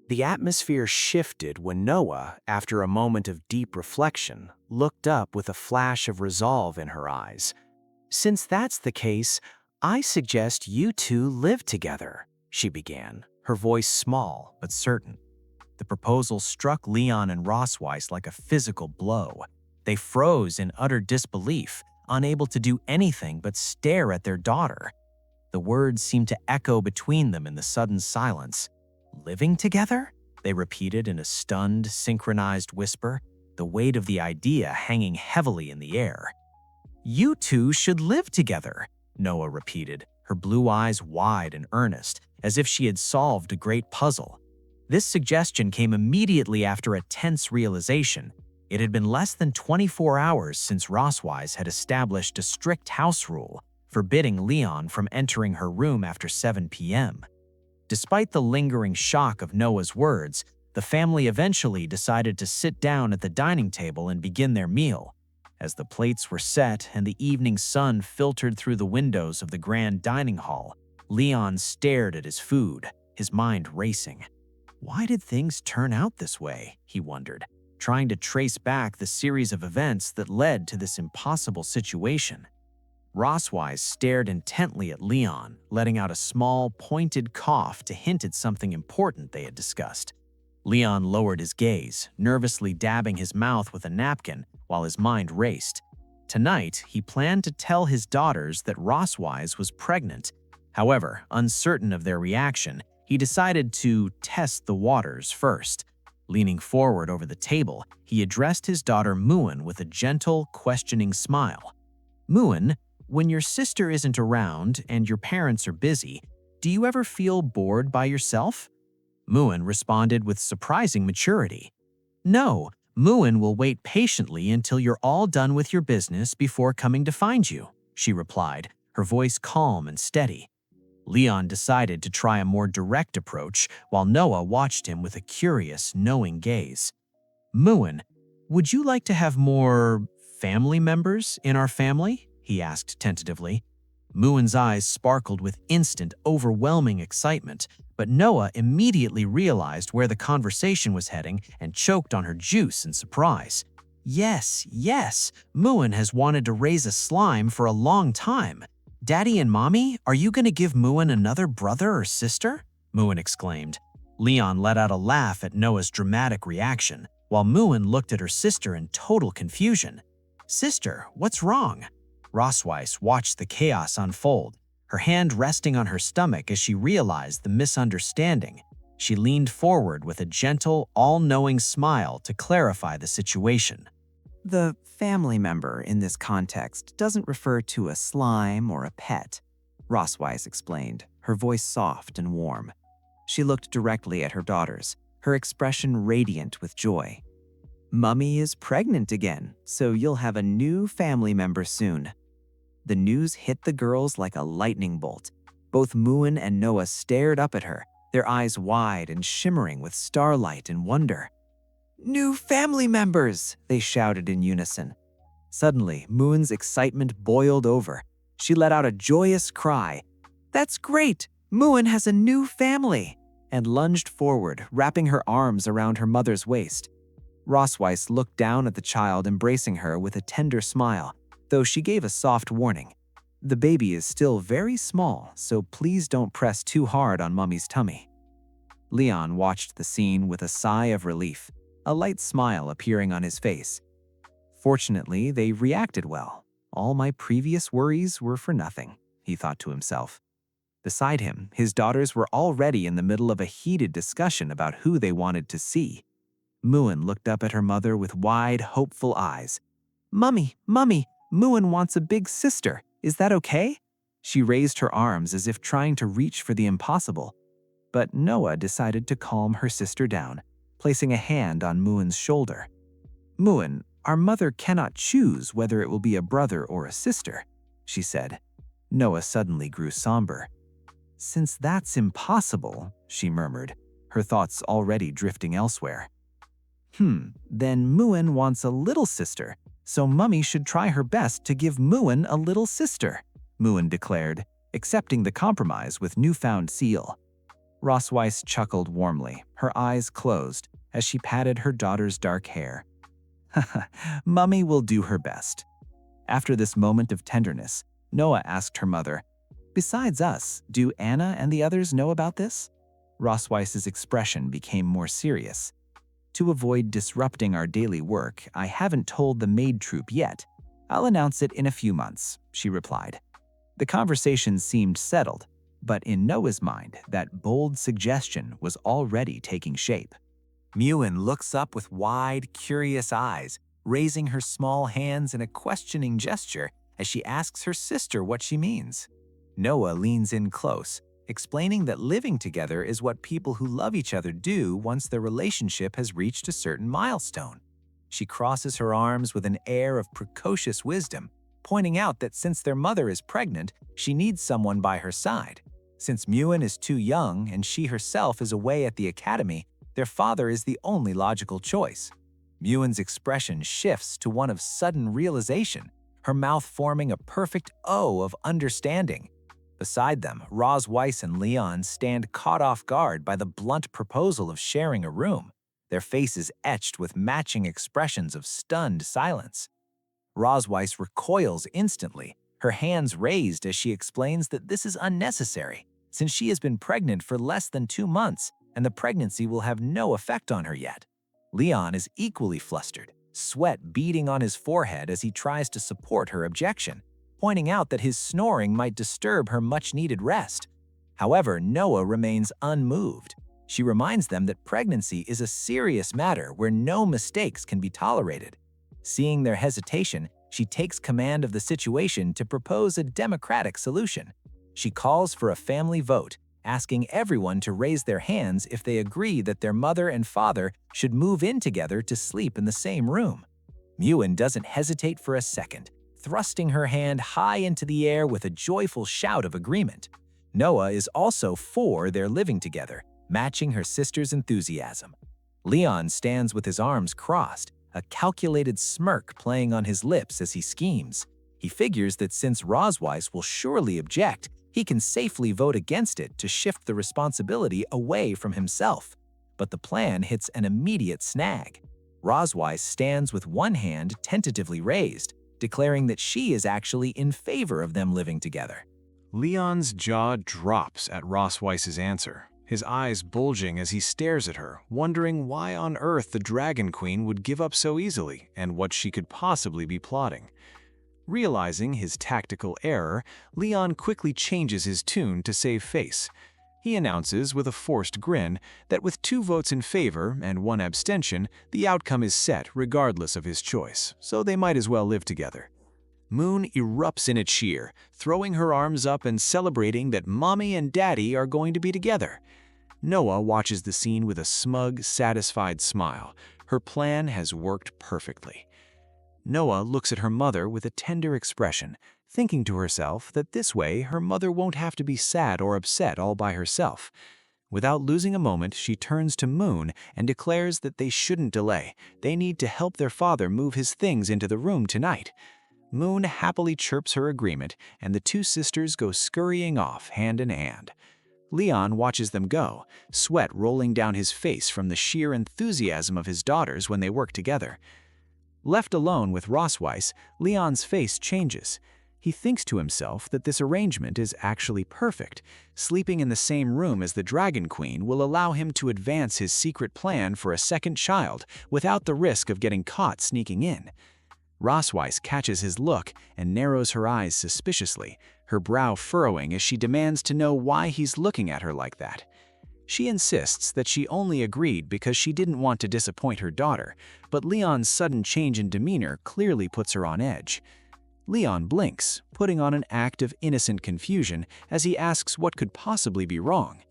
The atmosphere shifted when Noah, after a moment of deep reflection, looked up with a flash of resolve in her eyes. "Since that's the case, I suggest you two live together," she began, her voice small but certain. The proposal struck Leon and Rossweisse like a physical blow. They froze in utter disbelief, unable to do anything but stare at their daughter. The words seemed to echo between them in the sudden silence. "Living together?" they repeated in a stunned, synchronized whisper, the weight of the idea hanging heavily in the air. "You two should live together," Noah repeated, her blue eyes wide and earnest, as if she had solved a great puzzle. This suggestion came immediately after a tense realization. It had been less than 24 hours since Rossweisse had established a strict house rule, forbidding Leon from entering her room after 7 p.m. Despite the lingering shock of Noah's words, the family eventually decided to sit down at the dining table and begin their meal. As the plates were set and the evening sun filtered through the windows of the grand dining hall, Leon stared at his food, his mind racing. Why did things turn out this way, he wondered, trying to trace back the series of events that led to this impossible situation. Rossweisse stared intently at Leon, letting out a small, pointed cough to hint at something important they had discussed. Leon lowered his gaze, nervously dabbing his mouth with a napkin while his mind raced. Tonight, he planned to tell his daughters that Rossweisse was pregnant. However, uncertain of their reaction, he decided to test the waters first. Leaning forward over the table, he addressed his daughter Muin with a gentle, questioning smile. "Muin, when your sister isn't around and your parents are busy, do you ever feel bored by yourself?" Muin responded with surprising maturity. "No, Muin will wait patiently until you're all done with your business before coming to find you," she replied, her voice calm and steady. Leon decided to try a more direct approach while Noah watched him with a curious, knowing gaze. "Muin, would you like to have more family members in our family?" he asked tentatively. Muin's eyes sparkled with instant, overwhelming excitement, but Noah immediately realized where the conversation was heading and choked on her juice in surprise. "Yes, yes, Muin has wanted to raise a slime for a long time. Daddy and Mommy, are you going to give Muin another brother or sister?" Muin exclaimed. Leon let out a laugh at Noah's dramatic reaction, while Muin looked at her sister in total confusion. "Sister, what's wrong?" Rossweisse watched the chaos unfold, her hand resting on her stomach as she realized the misunderstanding. She leaned forward with a gentle, all-knowing smile to clarify the situation. The family member in this context doesn't refer to a slime or a pet, Rossweisse explained, her voice soft and warm. She looked directly at her daughters, her expression radiant with joy. "Mummy is pregnant again, so you'll have a new family member soon." The news hit the girls like a lightning bolt. Both Muin and Noah stared up at her, their eyes wide and shimmering with starlight and wonder. "New family members!" they shouted in unison. Suddenly, Muin's excitement boiled over. She let out a joyous cry. "That's great! Muin has a new family!" and lunged forward, wrapping her arms around her mother's waist. Rossweisse looked down at the child embracing her with a tender smile, though she gave a soft warning. "The baby is still very small, so please don't press too hard on Mummy's tummy." Leon watched the scene with a sigh of relief, a light smile appearing on his face. Fortunately, they reacted well. All my previous worries were for nothing, he thought to himself. Beside him, his daughters were already in the middle of a heated discussion about who they wanted to see. Muin looked up at her mother with wide, hopeful eyes. Mummy, Muin wants a big sister. Is that okay?" She raised her arms as if trying to reach for the impossible. But Noah decided to calm her sister down, placing a hand on Muin's shoulder. "Muin, our mother cannot choose whether it will be a brother or a sister," she said. Noah suddenly grew somber. "Since that's impossible," she murmured, her thoughts already drifting elsewhere. Then Muin wants a little sister, so Mummy should try her best to give Muin a little sister," Muin declared, accepting the compromise with newfound zeal. Rossweisse chuckled warmly, her eyes closed, as she patted her daughter's dark hair. Mummy will do her best. After this moment of tenderness, Noah asked her mother, "Besides us, do Anna and the others know about this?" Rossweisse's expression became more serious. "To avoid disrupting our daily work, I haven't told the maid troupe yet. I'll announce it in a few months," she replied. The conversation seemed settled, but in Noah's mind, that bold suggestion was already taking shape. Muen looks up with wide, curious eyes, raising her small hands in a questioning gesture as she asks her sister what she means. Noah leans in close, explaining that living together is what people who love each other do once their relationship has reached a certain milestone. She crosses her arms with an air of precocious wisdom, pointing out that since their mother is pregnant, she needs someone by her side. Since Muen is too young and she herself is away at the academy, their father is the only logical choice. Muen's expression shifts to one of sudden realization, her mouth forming a perfect O of understanding. Beside them, Rossweisse and Leon stand caught off guard by the blunt proposal of sharing a room, their faces etched with matching expressions of stunned silence. Rossweisse recoils instantly, her hands raised as she explains that this is unnecessary, since she has been pregnant for less than 2 months and the pregnancy will have no effect on her yet. Leon is equally flustered, sweat beading on his forehead as he tries to support her objection, pointing out that his snoring might disturb her much-needed rest. However, Noah remains unmoved. She reminds them that pregnancy is a serious matter where no mistakes can be tolerated. Seeing their hesitation, she takes command of the situation to propose a democratic solution. She calls for a family vote, asking everyone to raise their hands if they agree that their mother and father should move in together to sleep in the same room. Muen doesn't hesitate for a second, thrusting her hand high into the air with a joyful shout of agreement. Noah is also for their living together, matching her sister's enthusiasm. Leon stands with his arms crossed, a calculated smirk playing on his lips as he schemes. He figures that since Rossweisse will surely object, he can safely vote against it to shift the responsibility away from himself. But the plan hits an immediate snag. Rossweisse stands with one hand tentatively raised, declaring that she is actually in favor of them living together. Leon's jaw drops at Rossweisse's answer, his eyes bulging as he stares at her, wondering why on earth the Dragon Queen would give up so easily and what she could possibly be plotting. Realizing his tactical error, Leon quickly changes his tune to save face. He announces with a forced grin that with 2 votes in favor and 1 abstention, the outcome is set regardless of his choice, so they might as well live together. Moon erupts in a cheer, throwing her arms up and celebrating that Mommy and Daddy are going to be together. Noah watches the scene with a smug, satisfied smile. Her plan has worked perfectly. Noah looks at her mother with a tender expression, thinking to herself that this way her mother won't have to be sad or upset all by herself. Without losing a moment, she turns to Moon and declares that they shouldn't delay. They need to help their father move his things into the room tonight. Moon happily chirps her agreement, and the 2 sisters go scurrying off hand in hand. Leon watches them go, sweat rolling down his face from the sheer enthusiasm of his daughters when they work together. Left alone with Rossweisse, Leon's face changes. He thinks to himself that this arrangement is actually perfect. Sleeping in the same room as the Dragon Queen will allow him to advance his secret plan for a second child without the risk of getting caught sneaking in. Rossweisse catches his look and narrows her eyes suspiciously, her brow furrowing as she demands to know why he's looking at her like that. She insists that she only agreed because she didn't want to disappoint her daughter, but Leon's sudden change in demeanor clearly puts her on edge. Leon blinks, putting on an act of innocent confusion as he asks what could possibly be wrong.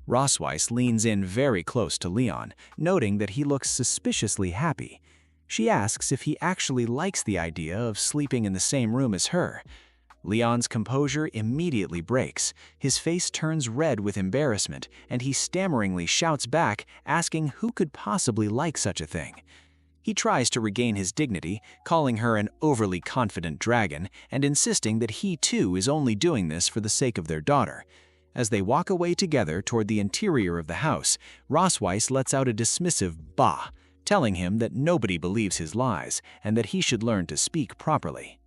Rossweisse leans in very close to Leon, noting that he looks suspiciously happy. She asks if he actually likes the idea of sleeping in the same room as her. Leon's composure immediately breaks. His face turns red with embarrassment, and he stammeringly shouts back, asking who could possibly like such a thing. He tries to regain his dignity, calling her an overly confident dragon, and insisting that he too is only doing this for the sake of their daughter. As they walk away together toward the interior of the house, Rossweisse lets out a dismissive bah, telling him that nobody believes his lies and that he should learn to speak properly.